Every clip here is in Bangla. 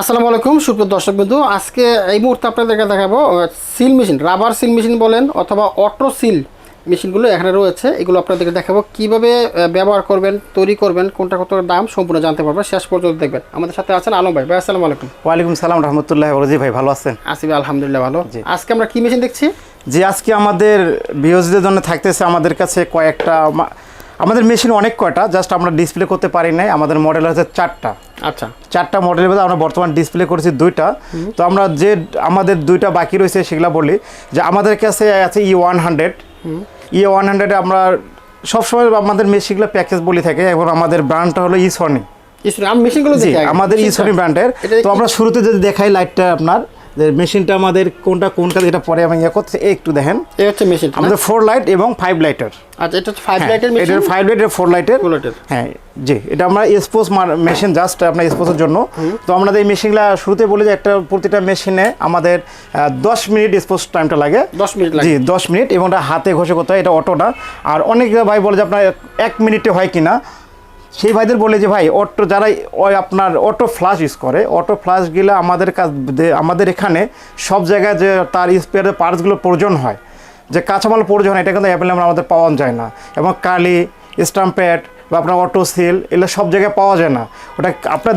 আসসালামু আলাইকুম সুপ্রিয় দর্শকবৃন্দ, আজকে এই মুহূর্তে আপনাদেরকে দেখাবো seal machine, rubber seal machine বলেন অথবা অটো সিল মেশিনগুলো এখানে রয়েছে। এগুলো আপনাদেরকে দেখাবো কিভাবে ব্যবহার করবেন, তৈরি করবেন, কোনটা কত দাম সম্পূর্ণ জানতে পারবেন, শেষ পর্যন্ত দেখবেন। আমাদের সাথে আছেন আলম ভাই। ভাই আসসালামু আলাইকুম। ওয়ালাইকুম সালাম রহমতুল্লাহ। জি ভাই, ভালো আছেন? আসি ভাই, আলহামদুলিল্লাহ ভালো। আজকে আমরা কি মেশিন দেখছি? জি, আজকে আমাদের ভিউয়ারদের জন্য থাকতেছে আমাদের কাছে কয়েকটা, আমাদের মেশিন অনেক কয়টা, জাস্ট আমরা ডিসপ্লে করতে পারি নাই। আমাদের মডেল হচ্ছে 4টা। আচ্ছা, 4টা মডেলের মধ্যে আমরা বর্তমান ডিসপ্লে করেছি 2টা। তো আমরা যে আমাদের 2টা বাকি রয়েছে সেগুলো বলি যে আমাদের কাছে আছে E100। E100 আমরা সবসময় আমাদের মেশিনগুলো প্যাকেজ বলি থাকে এবং আমাদের ব্র্যান্ডটা হলো ইসনি। আমি মেশিনগুলো দেখি আমাদের ইসনি ব্র্যান্ডের। তো আমরা শুরুতে যদি দেখাই লাইটটা আপনার যে মেশিনটা আমাদের কোনটা কোন কাজ, এটা পরে আমি করতে একটু দেখেন। এই হচ্ছে মেশিন আমাদের 4 লাইট এবং 5 লাইটার। আচ্ছা, এটা 5 লাইটের মেশিন। এটা 5 লাইটের 4 লাইটের। হ্যাঁ জি, এটা আমরা এক্সপোজ মেশিন, জাস্ট আপনার এক্সপোজের জন্য। তো আমরা এই মেশিনগুলো শুরুতে বলি যে একটা প্রতিটা মেশিনে আমাদের 10 মিনিট এক্সপোজ টাইমটা লাগে। 10 মিনিট লাগে। জি, 10 মিনিট, এবং এটা হাতে ঘষে করতে হয়। এটা অটোটা। আর অনেক ভাই বলে যে আপনার 1 মিনিটে হয় কিনা, সেই ভাইদের বলে যে ভাই অটো যারা ওই আপনার অটো ফ্লাশ ইউজ করে, অটো ফ্লাশগুলো আমাদের এখানে সব জায়গায় যে তার স্পেয়ার পার্টসগুলো প্রয়োজন হয়, যে কাঁচামাল প্রয়োজন হয়, এটা কিন্তু অ্যাভেলেবল আমাদের পাওয়া যায় না। এবং কালি, স্টাম্প প্যাড বা আপনার অটো সিল, এগুলো সব জায়গায় পাওয়া যায় না। ওটা আপনার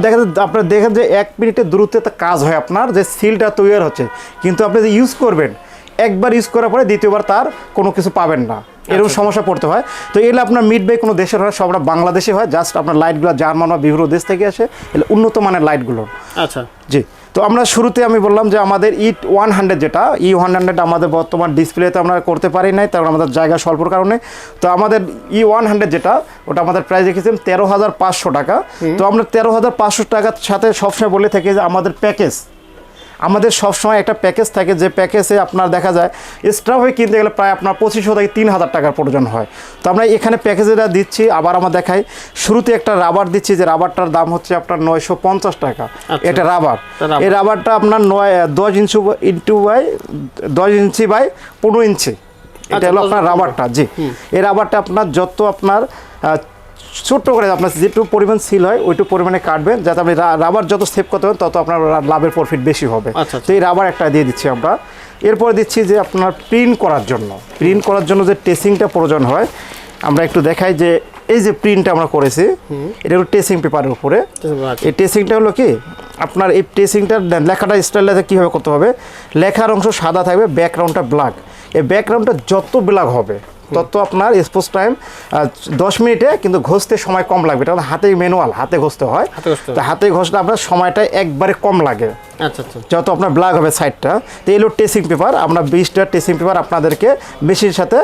দেখেন যে 1 মিনিটের দূরত্বে কাজ হয়, আপনার যে সিলটা তৈরি হচ্ছে। কিন্তু আপনি যে ইউজ করবেন, একবার ইউজ করার পরে দ্বিতীয়বার তার কোনো কিছু পাবেন না, এরকম সমস্যা পড়তে হয়। তো এগুলো আপনার মিড বাই কোনো দেশের হয়, সবটা বাংলাদেশে হয়। জাস্ট আপনার লাইটগুলো জার্মান বা বিভিন্ন দেশ থেকে আসে, এগুলো উন্নত মানের লাইটগুলো। আচ্ছা জি, তো আমরা শুরুতে আমি বললাম যে আমাদের E100 যেটা E100 আমাদের বর্তমান ডিসপ্লেতে আমরা করতে পারি নাই, কারণ আমাদের জায়গা স্বল্পর কারণে। তো আমাদের E100 যেটা, ওটা আমাদের প্রাইস রেখেছিলাম 13,500 টাকা। তো আমরা 13,500 টাকার সাথে সবসময় বলে থাকি যে আমাদের সবসময় একটা প্যাকেজ থাকে, যে প্যাকেজে আপনার দেখা যায় এক্সট্রা হয়ে কিনতে গেলে প্রায় আপনার 2500 থেকে 3000 টাকার প্রয়োজন হয়। তো আমরা এখানে প্যাকেজেটা দিচ্ছি। আবার আমরা দেখাই, শুরুতে একটা রাবার দিচ্ছি, যে রাবারটার দাম হচ্ছে আপনার 950 টাকা। এটা রাবার। এই রাবারটা আপনার 10 ইঞ্চি বাই 15 ইঞ্চি। এটা হলো আপনার রাবারটা। জি, এই রাবারটা আপনার যত আপনার ছোট্ট করে আপনার যেটুকু পরিমাণ সিল হয় ওইটুকু পরিমাণে কাটবেন, যাতে আপনি রাবার যত সেভ করতে পারেন তত আপনার লাভের প্রফিট বেশি হবে। তো এই রাবার একটা দিয়ে দিচ্ছি আমরা। এরপর দিচ্ছি যে আপনার প্রিন্ট করার জন্য যে টেসিংটা প্রয়োজন হয়, আমরা একটু দেখাই যে এই যে প্রিন্টটা আমরা করেছি, এটা হলো টেসিং পেপারের উপরে। এই টেসিংটা হলো কি আপনার, এই টেসিংটার লেখাটা স্টাইলটা কীভাবে করতে হবে, লেখার অংশ সাদা থাকবে, ব্যাকগ্রাউন্ডটা ব্ল্যাক। এই ব্যাকগ্রাউন্ডটা যত ব্ল্যাক হবে তত আপনার এক্সপোজ টাইম 10 মিনিটে, কিন্তু ঘষতে সময় কম লাগবে। এটা হাতে ম্যানুয়াল, হাতে ঘষতে হয়। তো হাতে ঘষলে আপনার সময়টা একবারে কম লাগে। আচ্ছা আচ্ছা, যত আপনার ব্ল্যাক হবে সাইডটা। তো এলো টেসিং পেপার, আমরা 20টা টেসিং পেপার আপনাদেরকে মেশিনের সাথে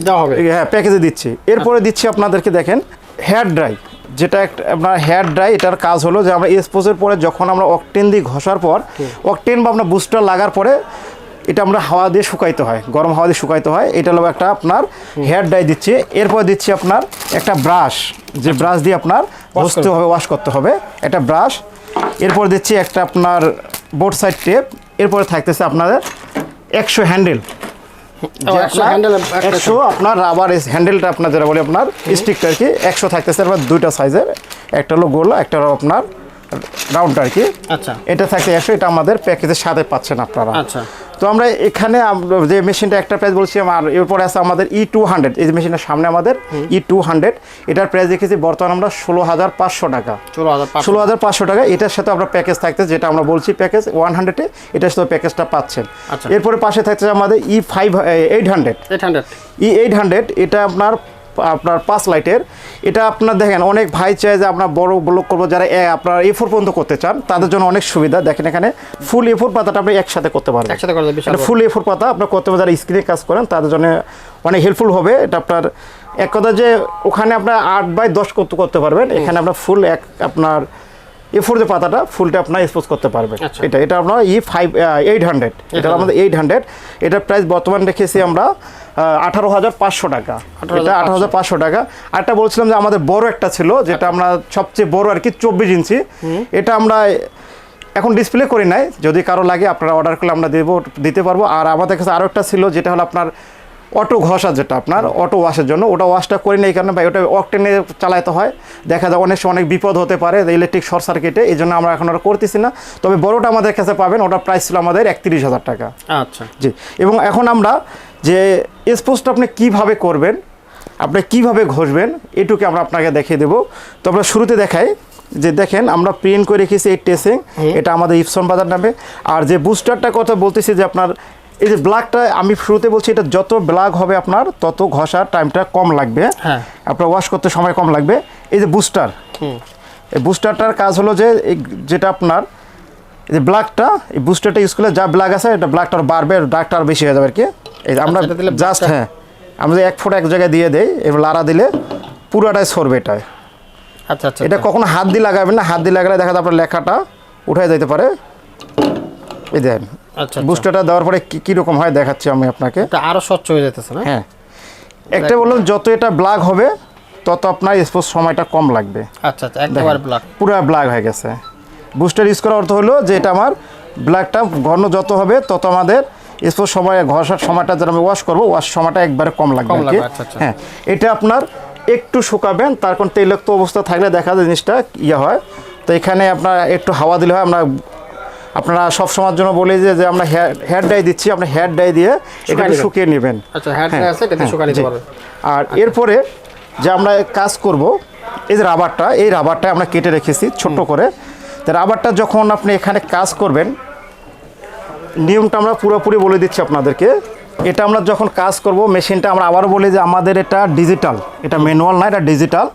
দেওয়া হবে, হ্যাঁ প্যাকেজে দিচ্ছি। এরপরে দিচ্ছি আপনাদেরকে দেখেন হেয়ার ড্রাই, যেটা একটা আপনার হেয়ার ড্রাই। এটার কাজ হলো যে আমরা এক্সপোজের পরে যখন আমরা অকটেন দিয়ে ঘষার পর, অকটেন বা আপনার বুস্টার লাগার পরে এটা আমরা হাওয়া দিয়ে শুকাইতে হয়, গরম হাওয়া দিয়ে শুকাইতে হয়। এটা হলো একটা আপনার হেয়ার ড্রাই দিচ্ছি। এরপর দিচ্ছি আপনার একটা ব্রাশ, যে ব্রাশ দিয়ে আপনার ঘষতে হবে, ওয়াশ করতে হবে, একটা ব্রাশ। এরপর দিচ্ছি একটা আপনার বোর্ড সাইড টেপ। এরপরে থাকতেছে আপনাদের 100 হ্যান্ডেল, 100 আপনার রাবার হ্যান্ডেলটা, আপনার যেটা বলি আপনার স্টিকটা আর কি 100 থাকতেছে। এবার 2টা সাইজের, একটা হলো গোল, একটা হলো আপনার রাউন্ড আর কি। আচ্ছা, এটা থাকছে 100। এটা আমাদের প্যাকেজের সাথে পাচ্ছেন আপনারা। আচ্ছা, তো আমরা এখানে যে মেশিনটা একটা প্রাইস বলছি, আর এরপরে আছে আমাদের E200। এই যে মেশিনের সামনে আমাদের E200, এটার প্রাইস দেখেছি বর্তমানে আমরা 16,500 টাকা। 16,500 টাকা। এটার সাথে আমরা প্যাকেজ থাকতে, যেটা আমরা বলছি প্যাকেজ 100-এ, এটার সাথে প্যাকেজটা পাচ্ছেন। এরপরে পাশে থাকছে আমাদের E800। এটা আপনার 5 লাইটের। এটা আপনার দেখেন অনেক ভাই চায় যে আমরা বড় ব্লক করবো, যারা আপনার A4 পর্যন্ত করতে চান তাদের জন্য অনেক সুবিধা। দেখেন এখানে ফুল A4 পাতাটা আপনি একসাথে করতে পারবেন। ফুল A4 পাতা আপনার করতে পারবেন, যারা স্ক্রিনে কাজ করেন তাদের জন্য অনেক হেল্পফুল হবে। এটা আপনার এক কথা যে ওখানে আপনার 8x10 করতে পারবেন, এখানে আপনার ফুল আপনার A4 যে পাতাটা ফুলটা আপনার এক্সপোজ করতে পারবেন। এটা আপনার E800। এটা আমাদের 800। এটার প্রাইস বর্তমান রেখেছি আমরা 18,500 টাকা। এটা 18,500 টাকা। আরেকটা বলছিলাম যে আমাদের বড় একটা ছিল, যেটা আমরা সবচেয়ে বড় আর কি 24 ইঞ্চি। এটা আমরা এখন ডিসপ্লে করি নাই, যদি কারো লাগে আপনারা অর্ডার করলে আমরা দিতে পারবো। আর আমাদের কাছে আরও একটা ছিল, যেটা হলো আপনার অটো ঘষা যেটা আপনার অটো ওয়াশের জন্য, ওটা ওয়াশটা করি না এই কারণে ভাই ওটা অকটেনে চালাতে হয়, দেখা যায় অনেক সময় অনেক বিপদ হতে পারে ইলেকট্রিক শর্ট সার্কিটে, এই জন্য আমরা এখন ওটা করতেছি না। তবে বড়োটা আমাদের কাছে পাবেন, ওটা প্রাইস ছিল আমাদের 31,000 টাকা। আচ্ছা জি, এবং এখন আমরা যে স্পোজটা আপনি কীভাবে করবেন, আপনি কীভাবে ঘষবেন এটুকু আমরা আপনাকে দেখিয়ে দেবো। তো আমরা শুরুতে দেখাই যে দেখেন আমরা প্রিন্ট করে রেখেছি এই টেসিং, এটা আমাদের ইপসন বাজার নামে। আর যে বুস্টারটা কথা বলতেছি যে আপনার এই যে ব্ল্যাকটা আমি শুরুতে বলছি, এটা যত ব্ল্যাক হবে আপনার তত ঘষার টাইমটা কম লাগবে, আপনার ওয়াশ করতে সময় কম লাগবে। এই যে বুস্টার, এই বুস্টারটার কাজ হলো যে যেটা আপনার এই যে ব্ল্যাকটা, এই বুস্টারটা ইউজ করলে যা ব্ল্যাক আছে এটা ব্ল্যাকটা বাড়বে, ডার্কটা আর বেশি হয়ে যাবে আর কি। এই আমরা জাস্ট আমরা যে 1 ফুট এক জায়গায় দিয়ে দেই, এবার লাড়া দিলে পুরোটাই সরবে এটায়। আচ্ছা আচ্ছা, এটা কখনো হাত দিয়ে লাগাবেন না, হাত দিয়ে লাগালে দেখা যায় আপনার লেখাটা উঠে যেতে পারে। এই দেখেন আচ্ছা বুস্টারটা দেওয়ার পরে কীরকম হয় দেখাচ্ছি আমি আপনাকে, এটা আরও স্বচ্ছ হয়ে যেতেছে না? হ্যাঁ, একটা বললাম যত এটা ব্ল্যাক হবে তত আপনার স্পোজ সময়টা কম লাগবে। আচ্ছা আচ্ছা, একেবারে ব্ল্যাক, পুরো ব্ল্যাক হয়ে গেছে। বুস্টার ইউজ করার অর্থ হলো যে এটা আমার ব্ল্যাকটা ঘন যত হবে তত আমাদের স্পোজ সময় ঘষার সময়টা যেটা আমি ওয়াশ করবো, ওয়াশ সময়টা একবারে কম লাগবে। হ্যাঁ, এটা আপনার একটু শুকাবেন, তার কারণ তৈলাক্ত অবস্থা থাকলে দেখা যায় জিনিসটা ইয়ে হয়। তো এখানে আপনার একটু হাওয়া দিলে হয়। আপনারা সব সময়ের জন্য বলি যে আমরা হেয়ার ডাই দিচ্ছি, আপনি হেয়ার ডাই দিয়ে এটা শুকিয়ে নেবেন। আচ্ছা, হেয়ার ডাই আছে, এটা শুকিয়ে নিতে পারবেন। আর এরপরে যে আমরা কাজ করব, এই যে রাবারটা, এই রাবারটা আমরা কেটে রেখেছি ছোট করে। তো রাবারটা যখন আপনি এখানে কাজ করবেন, নিয়মটা আমরা পুরোপুরি বলে দিচ্ছি আপনাদেরকে। এটা আমরা যখন কাজ করব মেশিনটা, আমরা আবারও বলি যে আমাদের এটা ডিজিটাল, এটা ম্যানুয়াল না, এটা ডিজিটাল।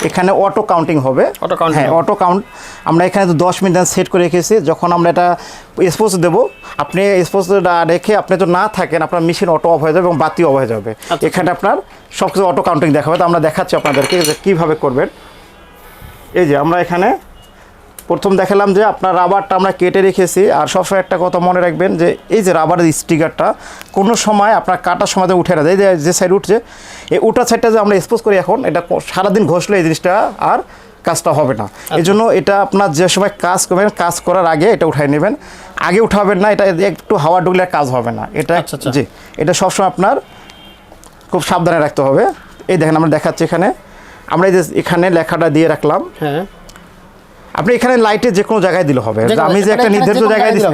এখানে অটো কাউন্টিং হবে, হ্যাঁ অটো কাউন্ট। আমরা এখানে তো 10 মিনিট সেট করে রেখেছি। যখন আমরা এটা স্পোজ দেবো, আপনি স্পোজটা রেখে আপনি তো না থাকেন, আপনার মেশিন অটো অফ হয়ে যাবে এবং বাতি অফ হয়ে যাবে। এখানে আপনার সব কিছু অটো কাউন্টিং দেখাবে। তো আমরা দেখাচ্ছি আপনাদেরকে যে কীভাবে করবেন। এই যে আমরা এখানে প্রথম দেখালাম যে আপনার রাবারটা আমরা কেটে রেখেছি। আর সবসময় একটা কথা মনে রাখবেন যে এই যে রাবারের স্টিকারটা কোনো সময় আপনার কাটার সময় উঠে না যায়, যে সাইড উঠছে এই উঠার সাইডটা যে আমরা এক্সপোজ করি এখন, এটা সারাদিন ঘষলে এই জিনিসটা আর কাজটা হবে না। এই জন্য এটা আপনার যে সময় কাজ করবেন, কাজ করার আগে এটা উঠাই নেবেন, আগে উঠাবেন না, এটা একটু হাওয়া ঢুকলে কাজ হবে না এটা। জি, এটা সবসময় আপনার খুব সাবধানে রাখতে হবে। এই দেখেন আমরা দেখাচ্ছি এখানে, আমরা এই যে এখানে লেখাটা দিয়ে রাখলাম। হ্যাঁ, আপনি এখানে লাইটে যে কোনো জায়গায় দিলে হবে। আমি যে একটা নির্ধারিত জায়গায় দিচ্ছি,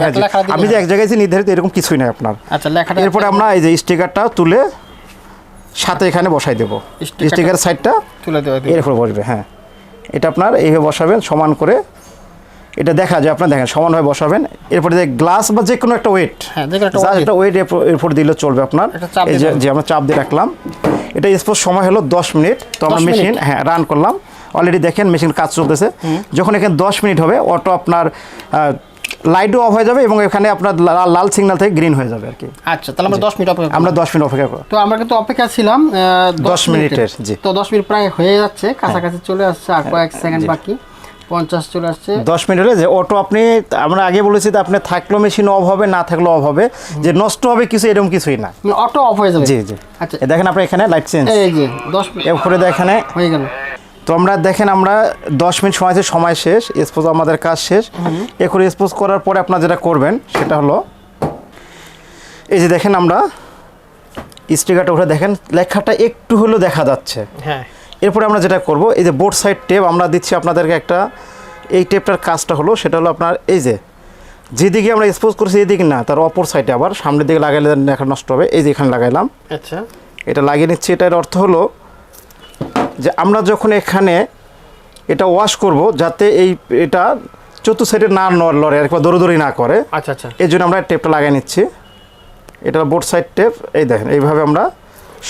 আমি যে এক জায়গায় নির্ধারিত এরকম কিছুই নাই আপনার। আচ্ছা, লেখাটা এরপরে আমরা এই যে স্টিকারটা তুলে সাথে এখানে বসাই দেবো, স্টিকারের সাইডটা তুলে দেবো, এরপরে বসবে। হ্যাঁ, এটা আপনার এইভাবে বসাবেন সমান করে, এটা দেখা যায় আপনার দেখেন সমানভাবে বসাবেন। এরপরে যে গ্লাস বা যে কোনো একটা ওয়েট, একটা ওয়েট এরপর দিলে চলবে আপনার। এই যে আমরা চাপ দিয়ে রাখলাম, এটা স্পোজ সময় হলো 10 মিনিট। তো আমরা মেশিন রান করলাম, অলরেডি দেখেন মেশিন কাজ চলতেছে। যখন এখানে 10 মিনিট হবে অটো আপনার লাইটও অফ হয়ে যাবে এবং এখানে আপনার লাল সিগন্যাল থেকে গ্রিন হয়ে যাবে আর কি। আচ্ছা, তাহলে আমরা 10 মিনিট অপেক্ষা, আমরা 10 মিনিট অপেক্ষা করব। তো আমরা কিন্তু অপেক্ষা ছিলাম 10 মিনিটের। জি, তো 10 মিনিট প্রায় হয়ে যাচ্ছে, কাছাকাছি চলে আসছে, আর কয়েক সেকেন্ড বাকি, 50 চলে আসছে। 10 মিনিট হলে যে অটো আপনি, আমরা আগে বলেছি যে আপনি থাকলেও মেশিন অফ হবে, না থাকলেও অফ হবে, যে নষ্ট হবে কিছু এরকম কিছুই না, অটো অফ হয়ে যাবে। জি জি। আচ্ছা, দেখেন আপনি এখানে লাইট চেঞ্জ, এই যে 10 মিনিট এরপরে দেখেন হয়ে গেল। তো আমরা দেখেন আমরা 10 মিনিট সময় শেষ, স্পোজ আমাদের কাজ শেষ। এখন স্পোজ করার পরে আপনারা যেটা করবেন সেটা হলো এই যে দেখেন আমরা স্টিকারটা উঠে দেখেন লেখাটা একটু হলেও দেখা যাচ্ছে। হ্যাঁ, এরপরে আমরা যেটা করব, এই যে বোর্ড সাইড টেপ আমরা দিচ্ছি আপনাদেরকে একটা, এই টেপটার কাজটা হলো সেটা হলো আপনার এই যে যেদিকে আমরা স্পোজ করছি এদিকে না, তার অপর সাইডে আবার সামনের দিকে লাগাইলে লেখা নষ্ট হবে। এই যে এখানে লাগাইলাম। আচ্ছা, এটা লাগিয়ে নিচ্ছি। এটার অর্থ হলো যে আমরা যখন এখানে এটা ওয়াশ করব যাতে এটা চতুর্থ সাইডে না লড়ে আর দৌড়ি না করে। আচ্ছা আচ্ছা, এই জন্য আমরা টেপটা লাগিয়ে নিচ্ছি। এটা বোর্ড সাইড টেপ। এই দেখেন এইভাবে আমরা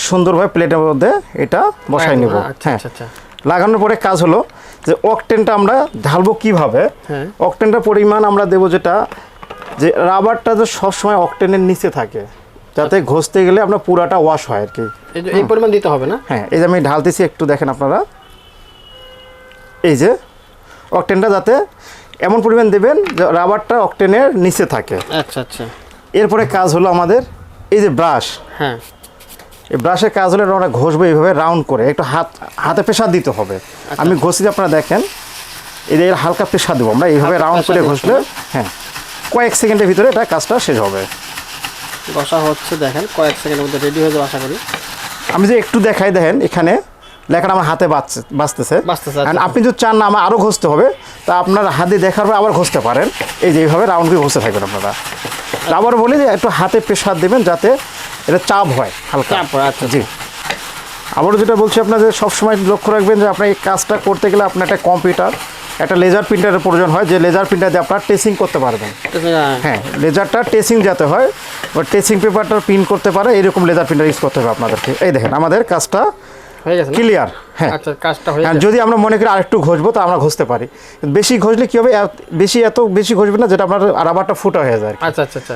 সুন্দরভাবে প্লেটের মধ্যে এটা বসাই নেব। হ্যাঁ, লাগানোর পরে কাজ হলো যে অকটেনটা আমরা ঢালবো কিভাবে। অকটেনটার পরিমাণ আমরা দেবো যেটা, যে রাবারটা যে সবসময় অকটেনের নিচে থাকে, যাতে ঘষতে গেলে আপনার পুরাটা ওয়াশ হয় আর কি। এই পরিমাণ দিতে হবে না? হ্যাঁ, এই যে আমি ঢালতেছি, একটু দেখেন আপনারা, এই যে অকটেনটা যাতে এমন পরিমাণ দেবেন যে রাবারটা অকটেনের নিচে থাকে। আচ্ছা আচ্ছা। এরপরে কাজ হলো আমাদের এই যে ব্রাশ। হ্যাঁ, এই ব্রাশের কাজ হলো আমরা ঘষবো এইভাবে রাউন্ড করে, একটু হাতে প্রেশার দিতে হবে। আমি ঘষি, আপনারা দেখেন এই যে হালকা প্রেশার দেবো আমরা এইভাবে রাউন্ড করে ঘষলে, হ্যাঁ, কয়েক সেকেন্ডের ভিতরে এটা কাজটা শেষ হবে। ঘষা হচ্ছে, দেখেন কয়েক সেকেন্ডের মধ্যে রেডি হয়ে যাবে আশা করি। আমি যে একটু দেখাই, দেখেন এখানে লেখাটা আমার হাতে বাঁচতেছে। আচ্ছা। আপনি যদি চান না আমার আরও ঘষতে হবে, তা আপনার হাতে দেখার পর আবার ঘষতে পারেন। এই যে এইভাবে রাউন্ড করে ঘষতে থাকবেন আপনারা। আবার বলি যে একটু হাতে প্রেশার দেবেন যাতে এটা চাপ হয় হালকা। আচ্ছা জি। আবারও যেটা বলছি আপনাদের সবসময় লক্ষ্য রাখবেন যে আপনার এই কাজটা করতে গেলে আপনার একটা কম্পিউটার, একটা লেজার প্রিন্টারের প্রয়োজন হয়, যে লেজার প্রিন্টার দিয়ে আপনার টেসিং করতে পারবেন। হ্যাঁ, লেজারটা টেসিং যাতে হয়, বা টেসিং পেপারটা প্রিন্ট করতে পারে, এরকম লেজার প্রিন্টার ইউজ করতে হবে আপনাদেরকে। এই দেখেন আমাদের কাজটা হয়ে গেছে, ক্লিয়ার। হ্যাঁ, আচ্ছা কাজটা হয়ে গেছে। যদি আমরা মনে করি আরেকটু ঘষবো তো আমরা ঘষতে পারি, বেশি ঘষলে কী হবে, এত বেশি ঘষবে না যেটা আপনার রাবারটা ফুটা হয়ে যায়। আচ্ছা।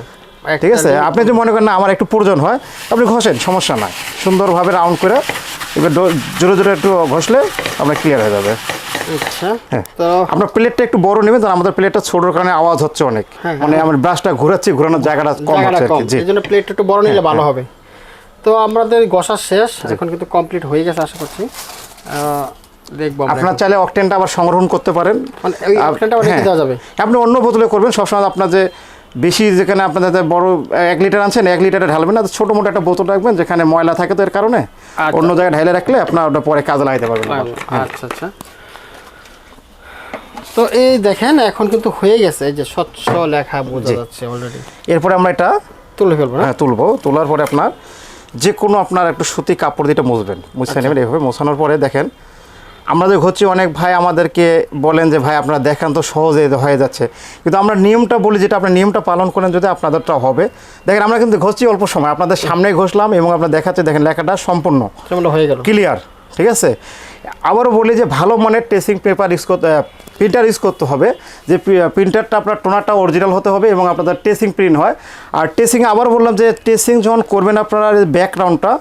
ঠিক আছে, আপনি যদি মনে করেন না আমার একটু প্রয়োজন হয়, আপনি ঘষেন, সমস্যা নাই, সুন্দরভাবে রাউন্ড করে এবার জোরে জোরে একটু ঘষলে আপনার ক্লিয়ার হয়ে যাবে। আচ্ছা, হ্যাঁ, তো আপনার প্লেটটা একটু বড় নেবেন, কারণ আমাদের প্লেটটা ছোটোর কারণে আওয়াজ হচ্ছে অনেক, মানে আমার ব্রাশটা ঘোরানোর জায়গাটা কম হচ্ছে আর কি। এই জন্য প্লেটটা একটু বড় নিলে ভালো হবে। তো আমাদের ঘষা শেষ, এখন কিন্তু কমপ্লিট হয়ে গেছে আশা করছি। দেখবো আপনার চাইলে অকটেনটা আবার সংগ্রহণ করতে পারেন, মানে ওই অকটেনটা আবার রেখে দেওয়া যাবে। আপনি অন্য বোতলে করবেন সবসময়। আপনার যে বেশি যেখানে আপনাদের বড় 1 লিটার আনছেন, 1 লিটারে ঢালবেন না, ছোটো মোটো একটা বোতল রাখবেন যেখানে ময়লা থাকে, তো এর কারণে অন্য জায়গায় ঢালে রাখলে আপনার ওটা পরে কাজে লাগাতে পারবেন। আচ্ছা। তো এই দেখেন এখন কিন্তু হয়ে গেছে, এই যে স্বচ্ছ লেখা বোঝা যাচ্ছে অলরেডি। এরপরে আমরা এটা তুলে ফেলবো। হ্যাঁ, তোলার পরে আপনার যে কোনো আপনার একটু সুতি কাপড় দিয়ে মুছবেন, মুছে নেবেন। এইভাবে মোছানোর পরে দেখেন আমাদের হচ্ছে অনেক ভাই আমাদেরকে বলেন যে ভাই আপনারা দেখান তো সহজে হয়ে যাচ্ছে, কিন্তু আমরা নিয়মটা বলি, যেটা আপনার নিয়মটা পালন করেন যদি আপনাদেরটা হবে। দেখেন আমরা কিন্তু ঘষছি অল্প সময়, আপনাদের সামনে ঘষলাম এবং আপনার দেখাচ্ছে, দেখেন লেখাটা সম্পূর্ণ হয়ে গেল, ক্লিয়ার। ঠিক আছে, আবারও বলি যে ভালো মানের টেসিং পেপার প্রিন্টার ইউজ করতে হবে, যে প্রিন্টারটা আপনার টোনারটা অরিজিনাল হতে হবে এবং আপনাদের টেসিং প্রিন্ট হয়। আর টেসিং আবার বললাম যে টেসিং যখন করবেন আপনারা ব্যাকগ্রাউন্ডটা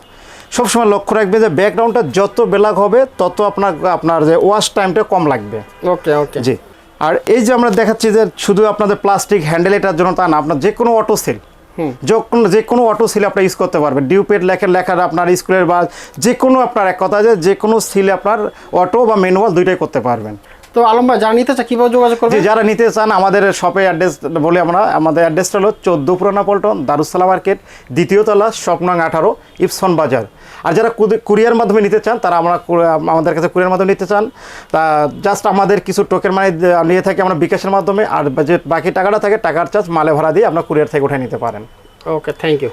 সবসময় লক্ষ্য রাখবে যে ব্যাকগ্রাউন্ডটা যত ব্ল্যাক হবে তত আপনার যে ওয়াশ টাইমটা কম লাগবে। ওকে জি। আর এই যে আমরা দেখাচ্ছি যে শুধু আপনাদের প্লাস্টিক হ্যান্ডেল এটার জন্য তা না, আপনার যে কোনো অটো সেল, যে কোনো অটো সিল আপনার ইউজ করতে পারবেন। ডিউপেড লেখার আপনার স্কুলের বা যে কোনো আপনার এক কথা যে কোনো সিলে আপনার অটো বা ম্যানুয়াল দুইটাই করতে পারবেন। তো আলম ভাই যারা নিতে চায় কীভাবে যোগাযোগ করবে? যারা নিতে চান আমাদের শপে অ্যাড্রেস বলে, আমাদের অ্যাড্রেসটা হলো 14 পুরানা পল্টন, দারুসালাম মার্কেট, 2য় তলা, শপ নং 18, ইপসন বাজার। আর যারা কুরিয়ার মাধ্যমে নিতে চান তারা আমাদের কাছে কুরিয়ার মাধ্যমে নিতে চান, তা জাস্ট আমাদের কিছু টোকেন মানি নিয়ে থাকি আমরা বিকাশের মাধ্যমে, আর যে বাকি টাকাটা থাকে টাকার চার্জ মালে ভাড়া দিয়ে আপনার কুরিয়ার থেকে উঠে নিতে পারেন। ওকে, থ্যাংক ইউ।